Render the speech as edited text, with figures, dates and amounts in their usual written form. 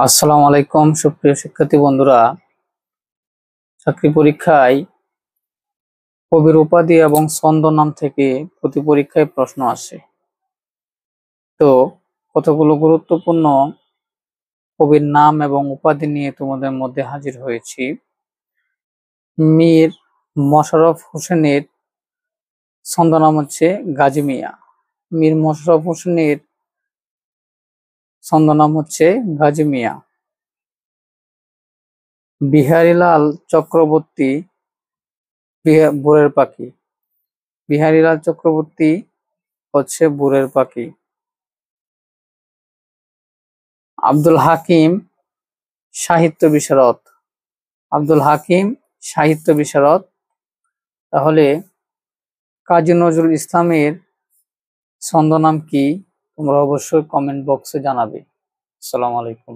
আসসালামু আলাইকুম সুপ্রিয় শিক্ষার্থী বন্ধুরা। চাকরি পরীক্ষায় কবির উপাধি এবং ছন্দ নাম থেকে প্রতি পরীক্ষায় প্রশ্ন আসে। তো কতগুলো গুরুত্বপূর্ণ কবির নাম এবং উপাধি নিয়ে তোমাদের মধ্যে হাজির হয়েছি। মীর মশাররফ হোসেনের ছন্দ নাম হচ্ছে গাজী মিয়া। মীর মশাররফ হোসেনের ছন্দ নাম হচ্ছে গাজী মিয়া। বিহারীলাল চক্রবর্তী ভোরের পাখি। বিহারীলাল চক্রবর্তী হচ্ছে ভোরের পাখি। আব্দুল হাকিম সাহিত্য বিশারদ। আব্দুল হাকিম সাহিত্য বিশারদ। তাহলে কাজী নজরুল ইসলামের ছন্দ নাম কি? তোমরা অবশ্যই কমেন্ট বক্সে জানাবে। আসসালামু আলাইকুম।